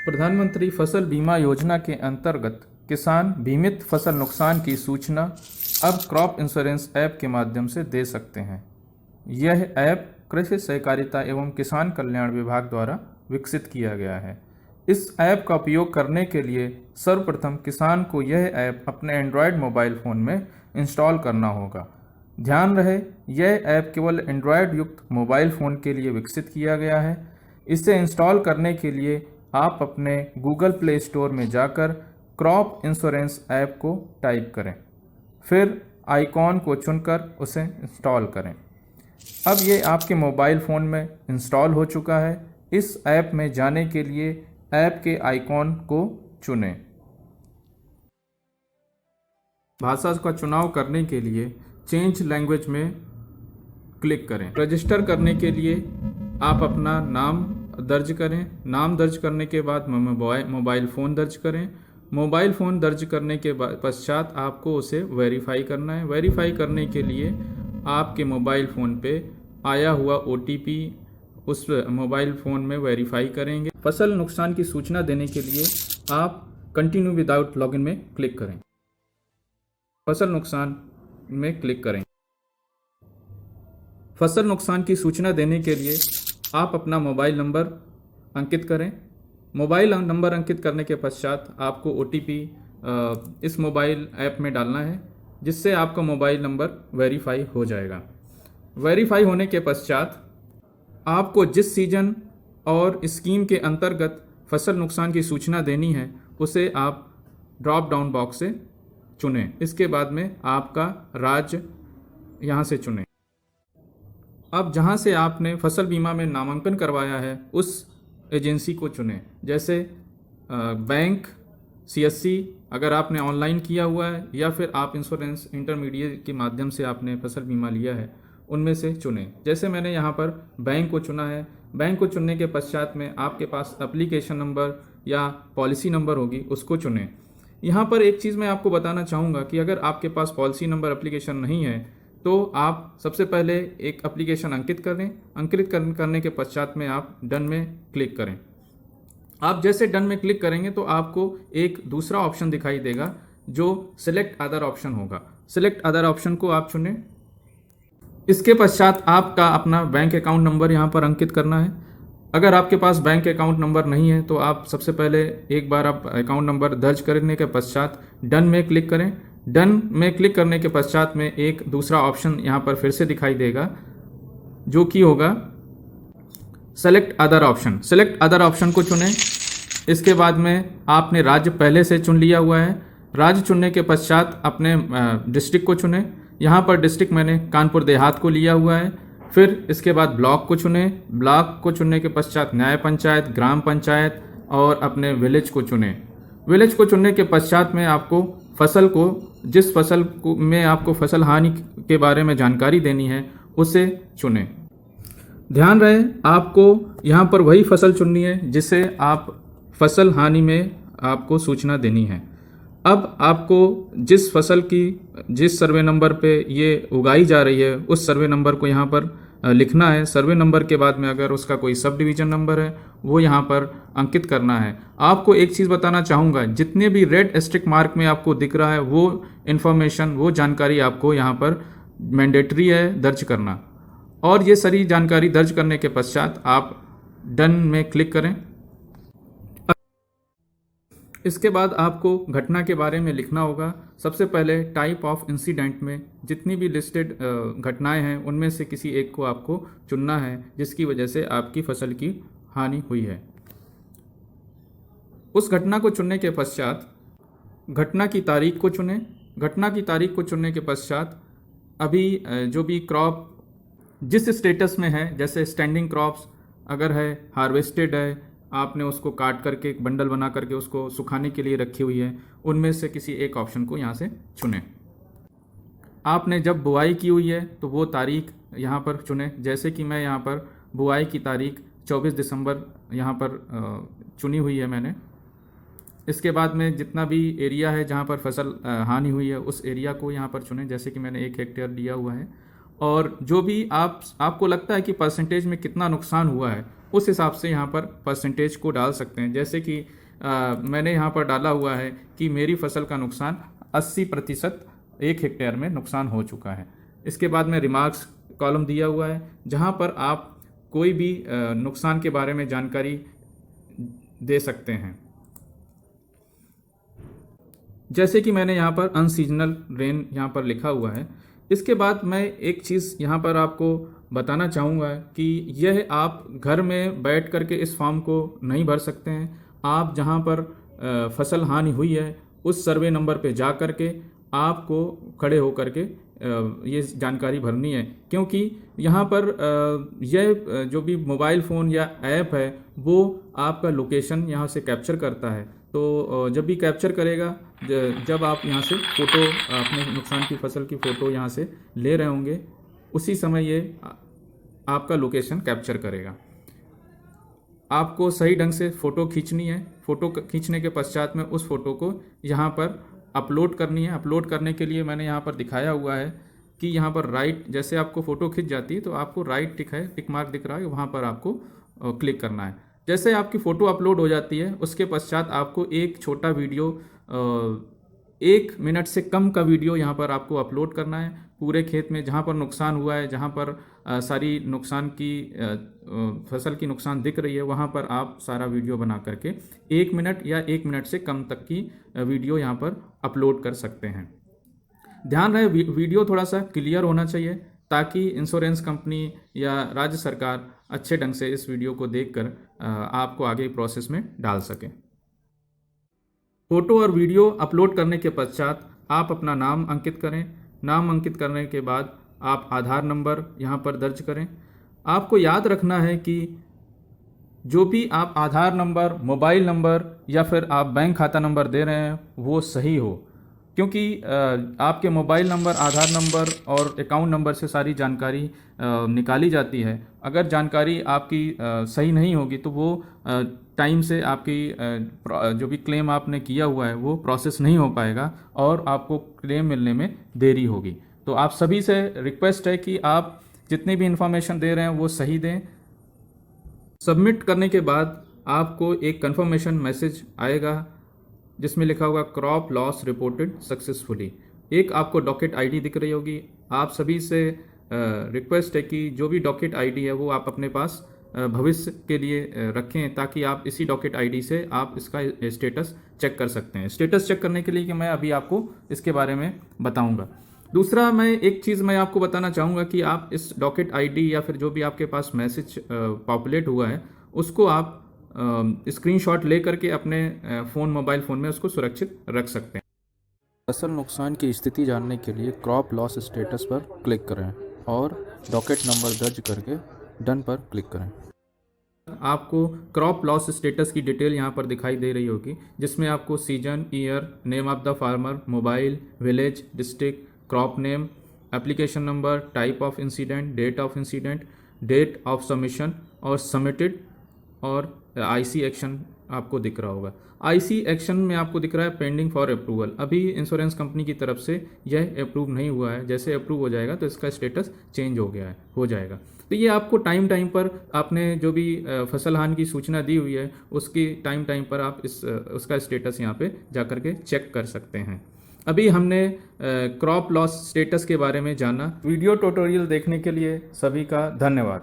प्रधानमंत्री फसल बीमा योजना के अंतर्गत किसान बीमित फसल नुकसान की सूचना अब क्रॉप इंश्योरेंस ऐप के माध्यम से दे सकते हैं। यह ऐप कृषि सहकारिता एवं किसान कल्याण विभाग द्वारा विकसित किया गया है। इस ऐप का उपयोग करने के लिए सर्वप्रथम किसान को यह ऐप अपने एंड्रॉयड मोबाइल फ़ोन में इंस्टॉल करना होगा। ध्यान रहे, यह ऐप केवल एंड्रॉयड युक्त मोबाइल फ़ोन के लिए विकसित किया गया है। इसे इंस्टॉल करने के लिए आप अपने गूगल प्ले स्टोर में जाकर क्रॉप इंश्योरेंस ऐप को टाइप करें, फिर आइकॉन को चुनकर उसे इंस्टॉल करें। अब ये आपके मोबाइल फ़ोन में इंस्टॉल हो चुका है। इस ऐप में जाने के लिए ऐप के आइकॉन को चुनें। भाषा का चुनाव करने के लिए चेंज लैंग्वेज में क्लिक करें। रजिस्टर करने के लिए आप अपना नाम दर्ज करें। नाम दर्ज करने के बाद मोबाइल फ़ोन दर्ज करें। मोबाइल फ़ोन दर्ज करने के पश्चात आपको उसे वेरीफाई करना है। वेरीफाई करने के लिए आपके मोबाइल फ़ोन पे आया हुआ OTP उस मोबाइल फ़ोन में वेरीफाई करेंगे। फसल नुकसान की सूचना देने के लिए आप कंटिन्यू विदाउट लॉगिन में क्लिक करें। फसल नुकसान में क्लिक करें। फसल नुकसान की सूचना देने के लिए आप अपना मोबाइल नंबर अंकित करें। मोबाइल नंबर अंकित करने के पश्चात आपको OTP इस मोबाइल ऐप में डालना है, जिससे आपका मोबाइल नंबर वेरीफाई हो जाएगा। वेरीफाई होने के पश्चात आपको जिस सीजन और स्कीम के अंतर्गत फसल नुकसान की सूचना देनी है उसे आप ड्रॉप डाउन बॉक्स से चुनें। इसके बाद में आपका राज्य यहाँ से चुनें। अब जहाँ से आपने फसल बीमा में नामांकन करवाया है उस एजेंसी को चुनें, जैसे बैंक, CSC अगर आपने ऑनलाइन किया हुआ है, या फिर आप इंश्योरेंस इंटरमीडिएट के माध्यम से आपने फसल बीमा लिया है, उनमें से चुनें। जैसे मैंने यहाँ पर बैंक को चुना है। बैंक को चुनने के पश्चात में आपके पास एप्लीकेशन नंबर या पॉलिसी नंबर होगी, उसको चुनें। यहाँ पर एक चीज़ मैं आपको बताना चाहूँगा कि अगर आपके पास पॉलिसी नंबर एप्लीकेशन नहीं है तो आप सबसे पहले एक एप्लीकेशन अंकित करें। अंकित करने के पश्चात में आप डन में क्लिक करें। आप जैसे डन में क्लिक करेंगे तो आपको एक दूसरा ऑप्शन दिखाई देगा जो सिलेक्ट अदर ऑप्शन होगा। सिलेक्ट अदर ऑप्शन को आप चुनें। इसके पश्चात आपका अपना बैंक अकाउंट नंबर यहाँ पर अंकित करना है। अगर आपके पास बैंक अकाउंट नंबर नहीं है तो आप सबसे पहले एक बार आप अकाउंट नंबर दर्ज करने के पश्चात डन में क्लिक करें। डन में क्लिक करने के पश्चात में एक दूसरा ऑप्शन यहाँ पर फिर से दिखाई देगा, जो कि होगा select other option. Select other option को चुनें। इसके बाद में आपने राज्य पहले से चुन लिया हुआ है। राज्य चुनने के पश्चात अपने डिस्ट्रिक्ट को चुनें। यहाँ पर डिस्ट्रिक्ट मैंने कानपुर देहात को लिया हुआ है। फिर इसके बाद ब्लॉक को चुनें। ब्लॉक को चुनने के पश्चात न्याय पंचायत, ग्राम पंचायत और अपने विलेज को चुनें। विलेज को चुनने के पश्चात में आपको फसल को, जिस फसल को में आपको फसल हानि के बारे में जानकारी देनी है, उसे चुनें। ध्यान रहे, आपको यहाँ पर वही फसल चुननी है जिसे आप फसल हानि में आपको सूचना देनी है। अब आपको जिस फसल की जिस सर्वे नंबर पे ये उगाई जा रही है उस सर्वे नंबर को यहाँ पर लिखना है। सर्वे नंबर के बाद में अगर उसका कोई सब डिवीज़न नंबर है वो यहाँ पर अंकित करना है। आपको एक चीज़ बताना चाहूँगा, जितने भी रेड एस्टेरिक मार्क में आपको दिख रहा है वो इन्फॉर्मेशन, वो जानकारी आपको यहाँ पर मैंडेटरी है दर्ज करना। और ये सारी जानकारी दर्ज करने के पश्चात आप डन में क्लिक करें। इसके बाद आपको घटना के बारे में लिखना होगा। सबसे पहले टाइप ऑफ इंसिडेंट में जितनी भी लिस्टेड घटनाएं हैं उनमें से किसी एक को आपको चुनना है जिसकी वजह से आपकी फसल की हानि हुई है। उस घटना को चुनने के पश्चात घटना की तारीख को चुनें। घटना की तारीख को चुनने के पश्चात अभी जो भी क्रॉप जिस स्टेटस में है, जैसे स्टैंडिंग क्रॉप्स अगर है, हार्वेस्टेड है, आपने उसको काट करके एक बंडल बना करके उसको सुखाने के लिए रखी हुई है, उनमें से किसी एक ऑप्शन को यहाँ से चुनें। आपने जब बुआई की हुई है तो वो तारीख यहाँ पर चुनें। जैसे कि मैं यहाँ पर बुआई की तारीख 24 दिसंबर यहाँ पर चुनी हुई है मैंने। इसके बाद में जितना भी एरिया है जहाँ पर फसल हानि हुई है उस एरिया को यहाँ पर चुनें। जैसे कि मैंने 1 हेक्टेयर लिया हुआ है और जो भी आपको लगता है कि परसेंटेज में कितना नुकसान हुआ है उस हिसाब से यहाँ पर परसेंटेज को डाल सकते हैं। जैसे कि मैंने यहाँ पर डाला हुआ है कि मेरी फसल का नुकसान 80% 1 हेक्टेयर में नुकसान हो चुका है। इसके बाद में रिमार्क्स कॉलम दिया हुआ है जहाँ पर आप कोई भी नुकसान के बारे में जानकारी दे सकते हैं। जैसे कि मैंने यहाँ पर अनसीजनल रेन यहाँ पर लिखा हुआ है। इसके बाद मैं एक चीज़ यहाँ पर आपको बताना चाहूँगा कि यह आप घर में बैठ करके इस फॉर्म को नहीं भर सकते हैं। आप जहाँ पर फसल हानि हुई है उस सर्वे नंबर पे जा कर के आपको खड़े होकर के ये जानकारी भरनी है, क्योंकि यहाँ पर यह जो भी मोबाइल फ़ोन या ऐप है वो आपका लोकेशन यहाँ से कैप्चर करता है। तो जब भी कैप्चर करेगा, जब आप यहाँ से फ़ोटो अपने नुकसान की फसल की फ़ोटो यहाँ से ले रहे होंगे, उसी समय ये आपका लोकेशन कैप्चर करेगा। आपको सही ढंग से फ़ोटो खींचनी है। फ़ोटो खींचने के पश्चात में उस फ़ोटो को यहाँ पर अपलोड करनी है। अपलोड करने के लिए मैंने यहाँ पर दिखाया हुआ है कि यहाँ पर राइट, जैसे आपको फ़ोटो खिंच जाती है तो आपको राइट टिक मार्क दिख रहा है, वहाँ पर आपको क्लिक करना है। जैसे आपकी फ़ोटो अपलोड हो जाती है उसके पश्चात आपको एक छोटा वीडियो 1 मिनट से कम का वीडियो यहाँ पर आपको अपलोड करना है। पूरे खेत में जहाँ पर नुकसान हुआ है, जहाँ पर सारी नुकसान की फसल की नुकसान दिख रही है, वहाँ पर आप सारा वीडियो बना करके 1 मिनट या 1 मिनट से कम तक की वीडियो यहाँ पर अपलोड कर सकते हैं। ध्यान रहे वीडियो थोड़ा सा क्लियर होना चाहिए ताकि इंश्योरेंस कंपनी या राज्य सरकार अच्छे ढंग से इस वीडियो को देखकर आपको आगे प्रोसेस में डाल सके। फ़ोटो और वीडियो अपलोड करने के पश्चात आप अपना नाम अंकित करें। नाम अंकित करने के बाद आप आधार नंबर यहाँ पर दर्ज करें। आपको याद रखना है कि जो भी आप आधार नंबर, मोबाइल नंबर या फिर आप बैंक खाता नंबर दे रहे हैं वो सही हो, क्योंकि आपके मोबाइल नंबर, आधार नंबर और अकाउंट नंबर से सारी जानकारी निकाली जाती है। अगर जानकारी आपकी सही नहीं होगी तो वो टाइम से आपकी जो भी क्लेम आपने किया हुआ है वो प्रोसेस नहीं हो पाएगा और आपको क्लेम मिलने में देरी होगी। तो आप सभी से रिक्वेस्ट है कि आप जितनी भी इंफॉर्मेशन दे रहे हैं वो सही दें। सबमिट करने के बाद आपको एक कंफर्मेशन मैसेज आएगा जिसमें लिखा होगा क्रॉप लॉस रिपोर्टेड सक्सेसफुली। एक आपको डॉकेट आईडी दिख रही होगी। आप सभी से रिक्वेस्ट है कि जो भी डॉकेट आईडी है वो आप अपने पास भविष्य के लिए रखें, ताकि आप इसी डॉकेट आईडी से आप इसका स्टेटस चेक कर सकते हैं। स्टेटस चेक करने के लिए कि मैं अभी आपको इसके बारे में बताऊंगा। दूसरा, मैं एक चीज़ मैं आपको बताना चाहूँगा कि आप इस डॉकेट आईडी या फिर जो भी आपके पास मैसेज पॉपुलेट हुआ है उसको आप स्क्रीनशॉट ले करके अपने मोबाइल फ़ोन में उसको सुरक्षित रख सकते हैं। फसल नुकसान की स्थिति जानने के लिए क्रॉप लॉस स्टेटस पर क्लिक करें और डॉकेट नंबर दर्ज करके डन पर क्लिक करें। आपको क्रॉप लॉस स्टेटस की डिटेल यहाँ पर दिखाई दे रही होगी, जिसमें आपको season, year, name of the farmer, mobile, village, district, crop name, application number, type of incident, date of incident, date of submission और सबमिटेड और आईसी एक्शन आपको दिख रहा होगा। आईसी एक्शन में आपको दिख रहा है पेंडिंग फॉर अप्रूवल। अभी इंश्योरेंस कंपनी की तरफ से यह अप्रूव नहीं हुआ है। जैसे अप्रूव हो जाएगा तो इसका स्टेटस चेंज हो जाएगा। तो ये आपको टाइम पर आपने जो भी फसल हानि की सूचना दी हुई है उसकी टाइम पर आप उसका स्टेटस यहाँ पे जा कर के चेक कर सकते हैं। अभी हमने क्रॉप लॉस स्टेटस के बारे में जाना। वीडियो ट्यूटोरियल देखने के लिए सभी का धन्यवाद।